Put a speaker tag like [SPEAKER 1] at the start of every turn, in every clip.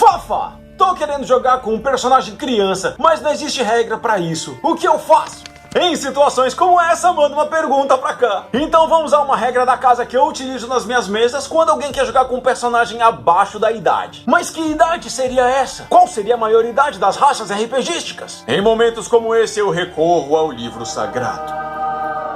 [SPEAKER 1] Fafá, tô querendo jogar com um personagem criança, mas não existe regra pra isso. O que eu faço? Em situações como essa, manda uma pergunta pra cá. Então vamos a uma regra da casa que eu utilizo nas minhas mesas quando alguém quer jogar com um personagem abaixo da idade. Mas que idade seria essa? Qual seria a maioridade das raças RPGísticas? Em momentos como esse eu recorro ao livro sagrado.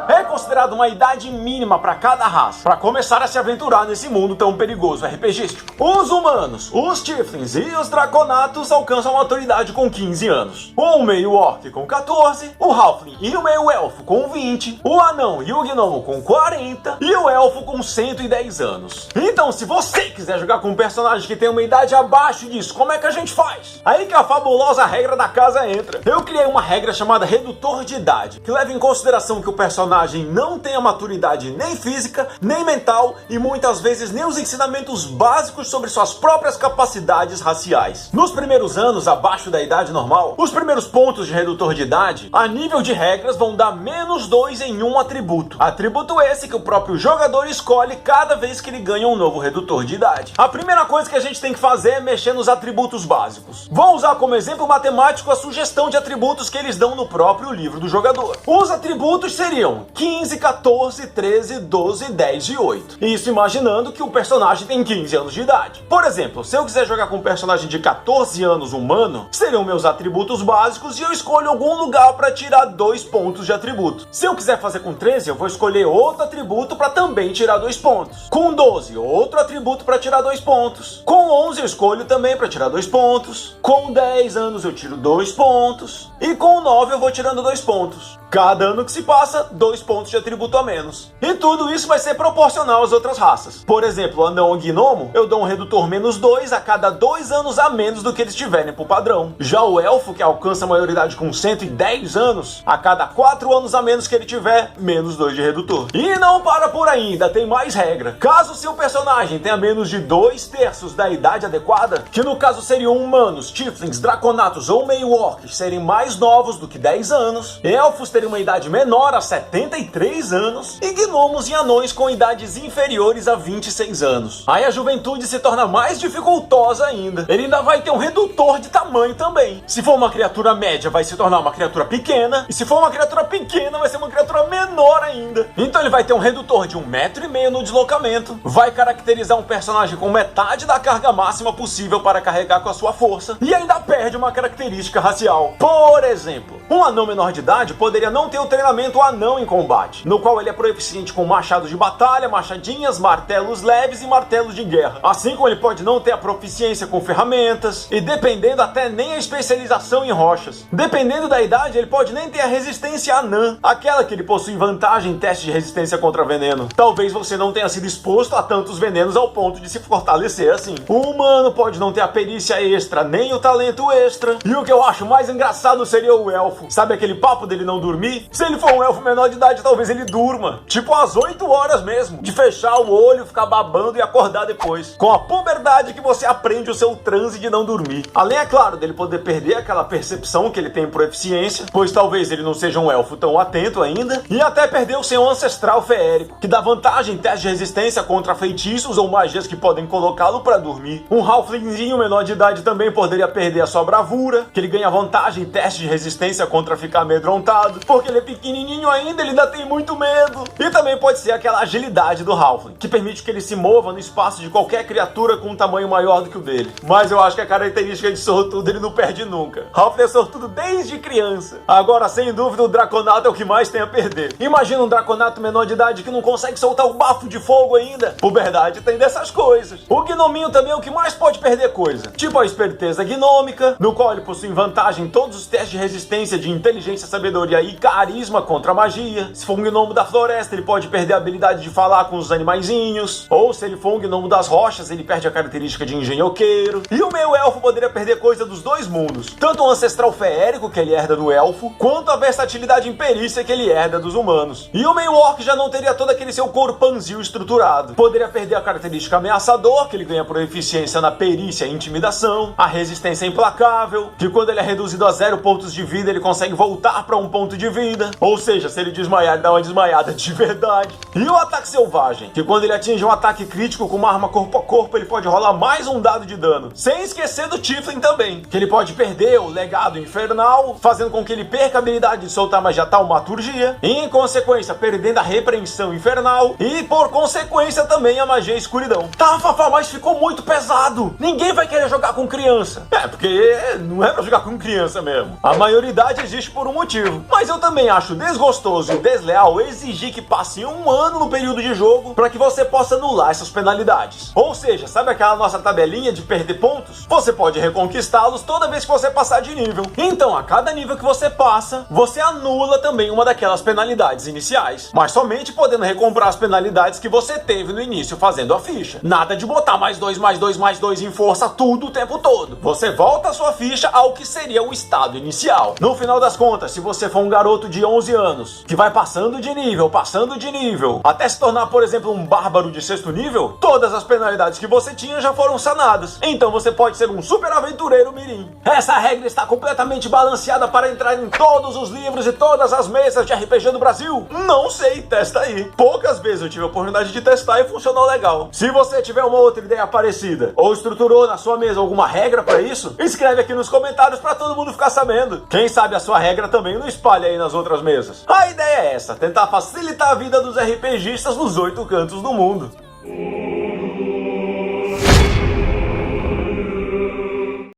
[SPEAKER 1] É considerado uma idade mínima para cada raça, para começar a se aventurar nesse mundo tão perigoso RPGístico. Os humanos, os tieflings e os draconatos alcançam a maturidade com 15 anos. O meio orc com 14, o halfling e o meio elfo com 20, o anão e o gnomo com 40 e o elfo com 110 anos. Então, se você quiser jogar com um personagem que tem uma idade abaixo disso, como é que a gente faz? Aí que a fabulosa regra da casa entra. Eu criei uma regra chamada redutor de idade, que leva em consideração que o personagem não tem a maturidade nem física, nem mental e muitas vezes nem os ensinamentos básicos sobre suas próprias capacidades raciais. Nos primeiros anos, abaixo da idade normal, os primeiros pontos de redutor de idade, a nível de regras, vão dar -2 em um atributo. Atributo esse que o próprio jogador escolhe cada vez que ele ganha um novo redutor de idade. A primeira coisa que a gente tem que fazer é mexer nos atributos básicos. Vou usar como exemplo matemático a sugestão de atributos que eles dão no próprio livro do jogador. Os atributos seriam 15, 14, 13, 12, 10 e 8. Isso imaginando que o personagem tem 15 anos de idade. Por exemplo, se eu quiser jogar com um personagem de 14 anos humano, seriam meus atributos básicos e eu escolho algum lugar para tirar 2 pontos de atributo. Se eu quiser fazer com 13, eu vou escolher outro atributo para também tirar 2 pontos. Com 12, outro atributo para tirar 2 pontos. Com 11, eu escolho também para tirar 2 pontos. Com 10 anos, eu tiro 2 pontos. E com 9, eu vou tirando 2 pontos. Cada ano que se passa, 2 pontos de atributo a menos. E tudo isso vai ser proporcional às outras raças. Por exemplo, o anão ou gnomo, eu dou um redutor -2 a cada 2 anos a menos do que eles tiverem por padrão. Já o elfo, que alcança a maioridade com 110 anos, a cada 4 anos a menos que ele tiver, -2 de redutor. E não para por aí, ainda tem mais regra. Caso seu personagem tenha menos de 2/3 da idade adequada, que no caso seriam humanos, tieflings, draconatos ou meio orcs serem mais novos do que 10 anos, elfos terem uma idade menor a 73 anos e gnomos e anões com idades inferiores a 26 anos. Aí a juventude se torna mais dificultosa ainda. Ele ainda vai ter um redutor de tamanho também. Se for uma criatura média, vai se tornar uma criatura pequena, e se for uma criatura pequena, vai ser uma criatura menor ainda. Então ele vai ter um redutor de 1,5 m no deslocamento, vai caracterizar um personagem com metade da carga máxima possível para carregar com a sua força, e ainda perde uma característica racial. Por exemplo, um anão menor de idade poderia não ter o treinamento anão em combate, no qual ele é proficiente com machados de batalha, machadinhas, martelos leves e martelos de guerra. Assim como ele pode não ter a proficiência com ferramentas, e dependendo até nem a especialização em rochas. Dependendo da idade, ele pode nem ter a resistência anã, aquela que ele possui vantagem em teste de resistência contra veneno. Talvez você não tenha sido exposto a tantos venenos ao ponto de se fortalecer assim. O humano pode não ter a perícia extra, nem o talento extra. E o que eu acho mais engraçado seria o elfo. Sabe aquele papo dele não dormir? Se ele for um elfo menor de idade, talvez ele durma. Tipo às 8 horas mesmo. De fechar o olho, ficar babando e acordar depois. Com a puberdade que você aprende o seu transe de não dormir. Além, é claro, dele poder perder aquela percepção que ele tem por eficiência, pois talvez ele não seja um elfo tão atento ainda. E até perder o seu ancestral feérico, que dá vantagem em teste de resistência contra feitiços ou magias que podem colocá-lo para dormir. Um halflingzinho menor de idade também poderia perder a sua bravura, que ele ganha vantagem em teste de resistência contra ficar amedrontado, porque ele é pequenininho ainda, ele ainda tem muito medo. E também pode ser aquela agilidade do halfling, que permite que ele se mova no espaço de qualquer criatura com um tamanho maior do que o dele. Mas eu acho que a característica de sortudo ele não perde nunca. Halfling é sortudo desde criança. Agora, sem dúvida, o draconato é o que mais tem a perder. Imagina um draconato menor de idade que não consegue soltar o bafo de fogo ainda. Puberdade tem dessas coisas. O gnominho também é o que mais pode perder coisa. Tipo a esperteza gnômica, no qual ele possui vantagem em todos os testes de resistência de inteligência, sabedoria e carisma contra a magia. Se for um gnomo da floresta, ele pode perder a habilidade de falar com os animaizinhos. Ou se ele for um gnomo das rochas, ele perde a característica de engenhoqueiro. E o meio elfo poderia perder coisa dos dois mundos. Tanto o ancestral feérico, que ele herda do elfo, quanto a versatilidade em perícia que ele herda dos humanos. E o meio orc já não teria todo aquele seu corpanzil estruturado. Poderia perder a característica ameaçador, que ele ganha por eficiência na perícia e intimidação. A resistência implacável, que quando ele é reduzido a 0 pontos de vida, ele consegue voltar para um ponto de vida, ou seja, se ele desmaiar, ele dá uma desmaiada de verdade. E o ataque selvagem, que quando ele atinge um ataque crítico com uma arma corpo a corpo, ele pode rolar mais um dado de dano. Sem esquecer do Tiflin também, que ele pode perder o legado infernal, fazendo com que ele perca a habilidade de soltar magia taumaturgia, e em consequência perdendo a repreensão infernal, e por consequência também a magia escuridão. Tá, Fafá, mas ficou muito pesado. Ninguém vai querer jogar com criança. Porque não é pra jogar com criança mesmo. A maioridade existe por um motivo. Mas eu também acho desgostoso e desleal exigir que passe um ano no período de jogo para que você possa anular essas penalidades. Ou seja, sabe aquela nossa tabelinha de perder pontos? Você pode reconquistá-los toda vez que você passar de nível. Então, a cada nível que você passa, você anula também uma daquelas penalidades iniciais. Mas somente podendo recomprar as penalidades que você teve no início fazendo a ficha. Nada de botar mais 2, mais 2, mais 2 em força tudo o tempo todo. Você volta a sua ficha ao que seria o estado inicial. No final das contas, se você for um garoto de 11 anos, que vai passando de nível, até se tornar, por exemplo, um bárbaro de 6º nível, todas as penalidades que você tinha já foram sanadas. Então você pode ser um super aventureiro mirim. Essa regra está completamente balanceada para entrar em todos os livros e todas as mesas de RPG do Brasil? Não sei, testa aí. Poucas vezes eu tive a oportunidade de testar e funcionou legal. Se você tiver uma outra ideia parecida, ou estruturou na sua mesa alguma regra para isso, escreve aqui nos comentários para todo mundo ficar sabendo. Quem sabe a sua regra também não espalha aí nas outras mesas. A ideia é essa, tentar facilitar a vida dos RPGistas nos 8 cantos do mundo.